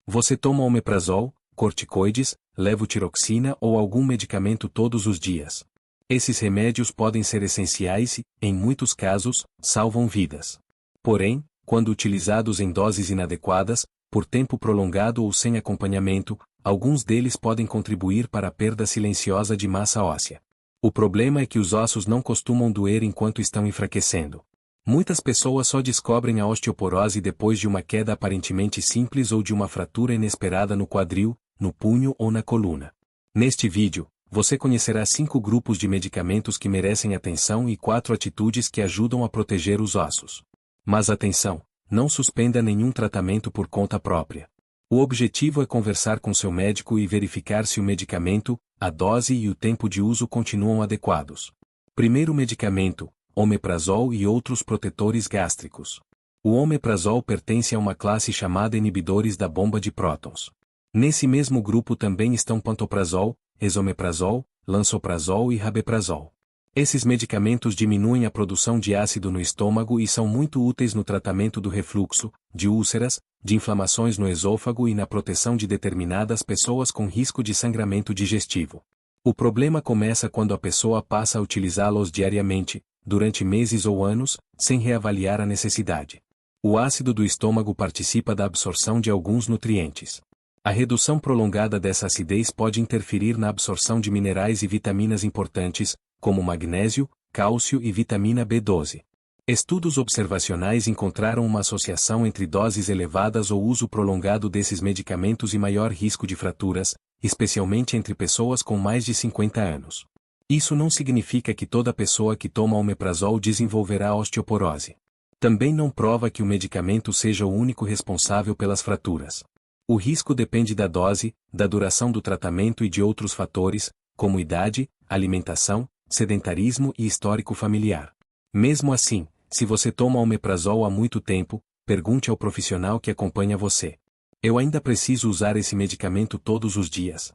Você toma omeprazol, corticoides, levotiroxina ou algum medicamento todos os dias. Esses remédios podem ser essenciais e, em muitos casos, salvam vidas. Porém, quando utilizados em doses inadequadas, por tempo prolongado ou sem acompanhamento, alguns deles podem contribuir para a perda silenciosa de massa óssea. O problema é que os ossos não costumam doer enquanto estão enfraquecendo. Muitas pessoas só descobrem a osteoporose depois de uma queda aparentemente simples ou de uma fratura inesperada no quadril, no punho ou na coluna. Neste vídeo, você conhecerá 5 grupos de medicamentos que merecem atenção e 4 atitudes que ajudam a proteger os ossos. Mas atenção, não suspenda nenhum tratamento por conta própria. O objetivo é conversar com seu médico e verificar se o medicamento, a dose e o tempo de uso continuam adequados. Primeiro medicamento, omeprazol e outros protetores gástricos. O omeprazol pertence a uma classe chamada inibidores da bomba de prótons. Nesse mesmo grupo também estão pantoprazol, esomeprazol, lansoprazol e rabeprazol. Esses medicamentos diminuem a produção de ácido no estômago e são muito úteis no tratamento do refluxo, de úlceras, de inflamações no esôfago e na proteção de determinadas pessoas com risco de sangramento digestivo. O problema começa quando a pessoa passa a utilizá-los diariamente, durante meses ou anos, sem reavaliar a necessidade. O ácido do estômago participa da absorção de alguns nutrientes. A redução prolongada dessa acidez pode interferir na absorção de minerais e vitaminas importantes, como magnésio, cálcio e vitamina B12. Estudos observacionais encontraram uma associação entre doses elevadas ou uso prolongado desses medicamentos e maior risco de fraturas, especialmente entre pessoas com mais de 50 anos. Isso não significa que toda pessoa que toma omeprazol desenvolverá osteoporose. Também não prova que o medicamento seja o único responsável pelas fraturas. O risco depende da dose, da duração do tratamento e de outros fatores, como idade, alimentação, sedentarismo e histórico familiar. Mesmo assim, se você toma omeprazol há muito tempo, pergunte ao profissional que acompanha você. Eu ainda preciso usar esse medicamento todos os dias?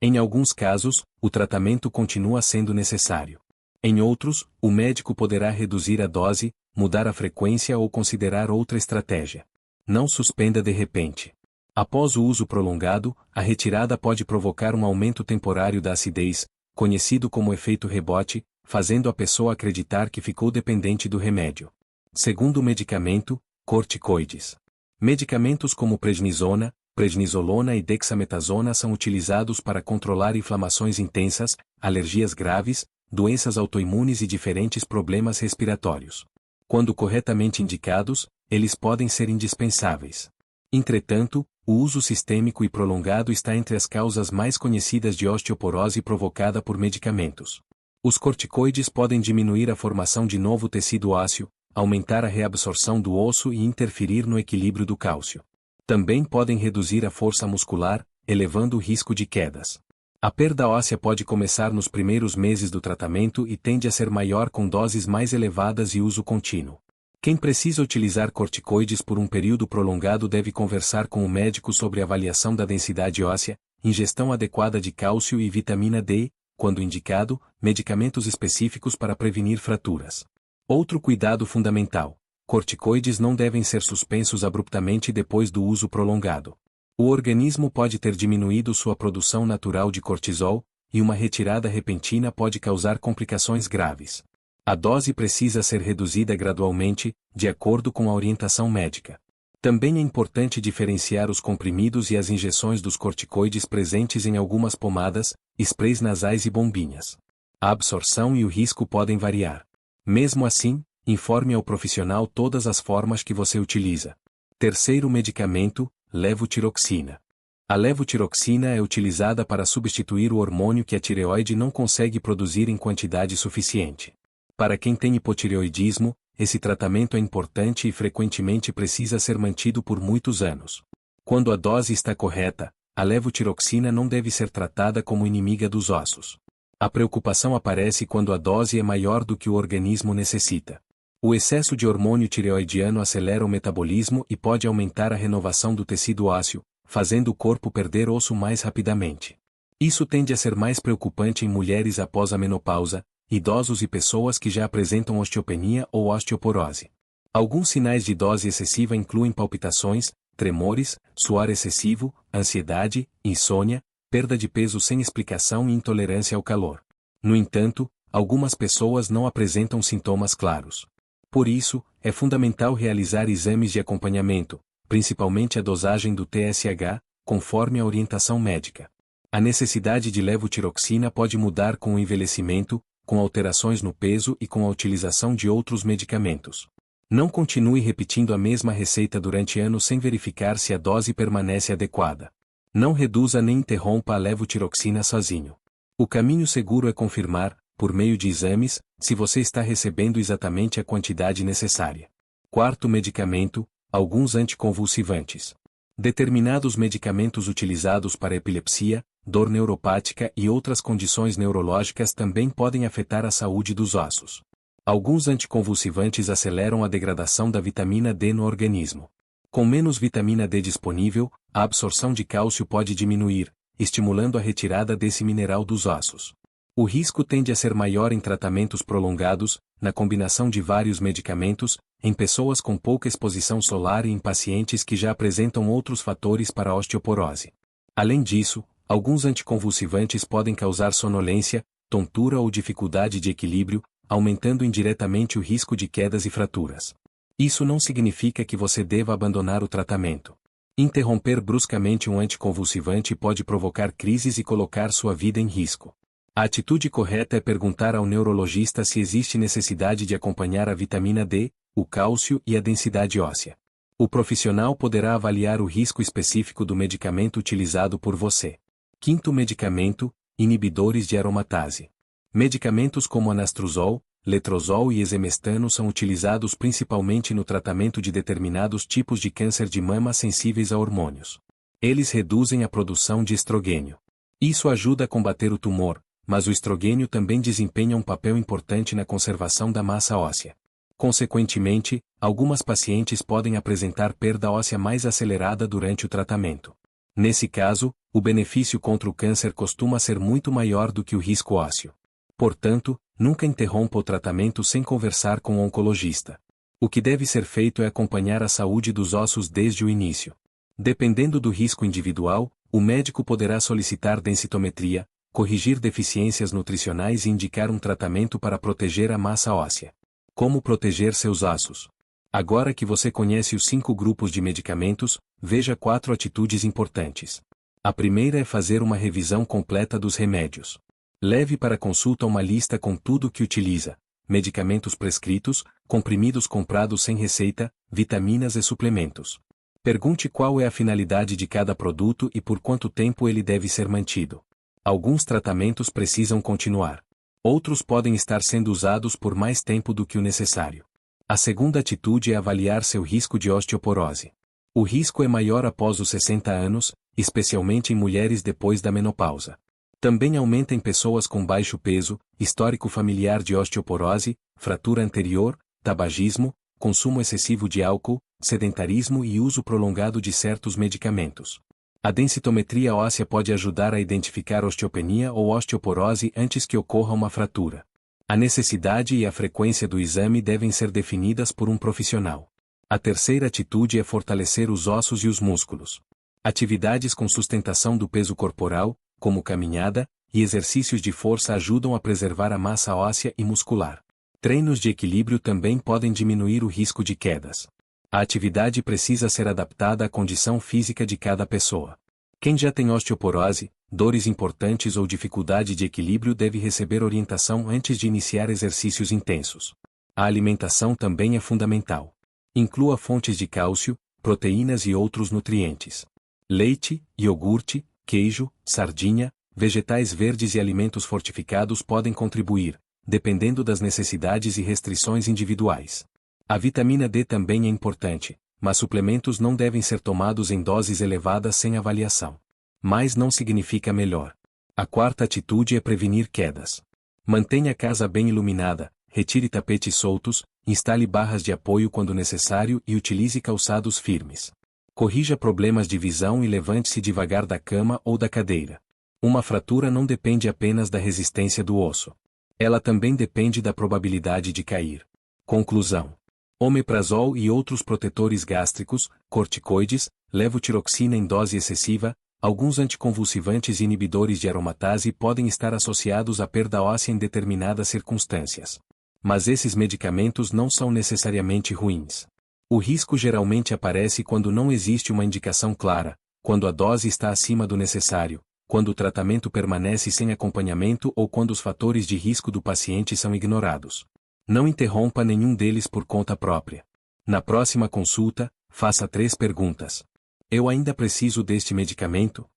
Em alguns casos, o tratamento continua sendo necessário. Em outros, o médico poderá reduzir a dose, mudar a frequência ou considerar outra estratégia. Não suspenda de repente. Após o uso prolongado, a retirada pode provocar um aumento temporário da acidez, conhecido como efeito rebote, fazendo a pessoa acreditar que ficou dependente do remédio. Segundo medicamento, corticoides. Medicamentos como prednisona, prednisolona e dexametasona são utilizados para controlar inflamações intensas, alergias graves, doenças autoimunes e diferentes problemas respiratórios. Quando corretamente indicados, eles podem ser indispensáveis. Entretanto, o uso sistêmico e prolongado está entre as causas mais conhecidas de osteoporose provocada por medicamentos. Os corticoides podem diminuir a formação de novo tecido ósseo, aumentar a reabsorção do osso e interferir no equilíbrio do cálcio. Também podem reduzir a força muscular, elevando o risco de quedas. A perda óssea pode começar nos primeiros meses do tratamento e tende a ser maior com doses mais elevadas e uso contínuo. Quem precisa utilizar corticoides por um período prolongado deve conversar com o médico sobre avaliação da densidade óssea, ingestão adequada de cálcio e vitamina D, quando indicado, medicamentos específicos para prevenir fraturas. Outro cuidado fundamental: corticoides não devem ser suspensos abruptamente depois do uso prolongado. O organismo pode ter diminuído sua produção natural de cortisol, e uma retirada repentina pode causar complicações graves. A dose precisa ser reduzida gradualmente, de acordo com a orientação médica. Também é importante diferenciar os comprimidos e as injeções dos corticoides presentes em algumas pomadas, sprays nasais e bombinhas. A absorção e o risco podem variar. Mesmo assim, informe ao profissional todas as formas que você utiliza. Terceiro medicamento, levotiroxina. A levotiroxina é utilizada para substituir o hormônio que a tireoide não consegue produzir em quantidade suficiente. Para quem tem hipotireoidismo, esse tratamento é importante e frequentemente precisa ser mantido por muitos anos. Quando a dose está correta, a levotiroxina não deve ser tratada como inimiga dos ossos. A preocupação aparece quando a dose é maior do que o organismo necessita. O excesso de hormônio tireoidiano acelera o metabolismo e pode aumentar a renovação do tecido ósseo, fazendo o corpo perder osso mais rapidamente. Isso tende a ser mais preocupante em mulheres após a menopausa, idosos e pessoas que já apresentam osteopenia ou osteoporose. Alguns sinais de dose excessiva incluem palpitações, tremores, suor excessivo, ansiedade, insônia, perda de peso sem explicação e intolerância ao calor. No entanto, algumas pessoas não apresentam sintomas claros. Por isso, é fundamental realizar exames de acompanhamento, principalmente a dosagem do TSH, conforme a orientação médica. A necessidade de levotiroxina pode mudar com o envelhecimento, com alterações no peso e com a utilização de outros medicamentos. Não continue repetindo a mesma receita durante anos sem verificar se a dose permanece adequada. Não reduza nem interrompa a levotiroxina sozinho. O caminho seguro é confirmar, por meio de exames, se você está recebendo exatamente a quantidade necessária. Quarto medicamento, alguns anticonvulsivantes. Determinados medicamentos utilizados para epilepsia, dor neuropática e outras condições neurológicas também podem afetar a saúde dos ossos. Alguns anticonvulsivantes aceleram a degradação da vitamina D no organismo. Com menos vitamina D disponível, a absorção de cálcio pode diminuir, estimulando a retirada desse mineral dos ossos. O risco tende a ser maior em tratamentos prolongados, na combinação de vários medicamentos, em pessoas com pouca exposição solar e em pacientes que já apresentam outros fatores para a osteoporose. Além disso, alguns anticonvulsivantes podem causar sonolência, tontura ou dificuldade de equilíbrio, aumentando indiretamente o risco de quedas e fraturas. Isso não significa que você deva abandonar o tratamento. Interromper bruscamente um anticonvulsivante pode provocar crises e colocar sua vida em risco. A atitude correta é perguntar ao neurologista se existe necessidade de acompanhar a vitamina D, o cálcio e a densidade óssea. O profissional poderá avaliar o risco específico do medicamento utilizado por você. Quinto medicamento, inibidores de aromatase. Medicamentos como anastrozol, letrozol e exemestano são utilizados principalmente no tratamento de determinados tipos de câncer de mama sensíveis a hormônios. Eles reduzem a produção de estrogênio. Isso ajuda a combater o tumor, mas o estrogênio também desempenha um papel importante na conservação da massa óssea. Consequentemente, algumas pacientes podem apresentar perda óssea mais acelerada durante o tratamento. Nesse caso, o benefício contra o câncer costuma ser muito maior do que o risco ósseo. Portanto, nunca interrompa o tratamento sem conversar com o oncologista. O que deve ser feito é acompanhar a saúde dos ossos desde o início. Dependendo do risco individual, o médico poderá solicitar densitometria, corrigir deficiências nutricionais e indicar um tratamento para proteger a massa óssea. Como proteger seus ossos? Agora que você conhece os 5 grupos de medicamentos, veja 4 atitudes importantes. A primeira é fazer uma revisão completa dos remédios. Leve para consulta uma lista com tudo o que utiliza: medicamentos prescritos, comprimidos comprados sem receita, vitaminas e suplementos. Pergunte qual é a finalidade de cada produto e por quanto tempo ele deve ser mantido. Alguns tratamentos precisam continuar. Outros podem estar sendo usados por mais tempo do que o necessário. A segunda atitude é avaliar seu risco de osteoporose. O risco é maior após os 60 anos, especialmente em mulheres depois da menopausa. Também aumenta em pessoas com baixo peso, histórico familiar de osteoporose, fratura anterior, tabagismo, consumo excessivo de álcool, sedentarismo e uso prolongado de certos medicamentos. A densitometria óssea pode ajudar a identificar osteopenia ou osteoporose antes que ocorra uma fratura. A necessidade e a frequência do exame devem ser definidas por um profissional. A terceira atitude é fortalecer os ossos e os músculos. Atividades com sustentação do peso corporal, como caminhada, e exercícios de força ajudam a preservar a massa óssea e muscular. Treinos de equilíbrio também podem diminuir o risco de quedas. A atividade precisa ser adaptada à condição física de cada pessoa. Quem já tem osteoporose, dores importantes ou dificuldade de equilíbrio deve receber orientação antes de iniciar exercícios intensos. A alimentação também é fundamental. Inclua fontes de cálcio, proteínas e outros nutrientes. Leite, iogurte, queijo, sardinha, vegetais verdes e alimentos fortificados podem contribuir, dependendo das necessidades e restrições individuais. A vitamina D também é importante, mas suplementos não devem ser tomados em doses elevadas sem avaliação. Mais não significa melhor. A quarta atitude é prevenir quedas. Mantenha a casa bem iluminada, retire tapetes soltos, instale barras de apoio quando necessário e utilize calçados firmes. Corrija problemas de visão e levante-se devagar da cama ou da cadeira. Uma fratura não depende apenas da resistência do osso. Ela também depende da probabilidade de cair. Conclusão. Omeprazol e outros protetores gástricos, corticoides, levotiroxina em dose excessiva, alguns anticonvulsivantes e inibidores de aromatase podem estar associados à perda óssea em determinadas circunstâncias. Mas esses medicamentos não são necessariamente ruins. O risco geralmente aparece quando não existe uma indicação clara, quando a dose está acima do necessário, quando o tratamento permanece sem acompanhamento ou quando os fatores de risco do paciente são ignorados. Não interrompa nenhum deles por conta própria. Na próxima consulta, faça 3 perguntas. Eu ainda preciso deste medicamento?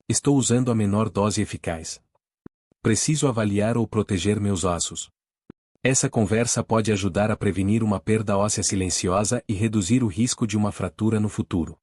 Estou usando a menor dose eficaz. Preciso avaliar ou proteger meus ossos. Essa conversa pode ajudar a prevenir uma perda óssea silenciosa e reduzir o risco de uma fratura no futuro.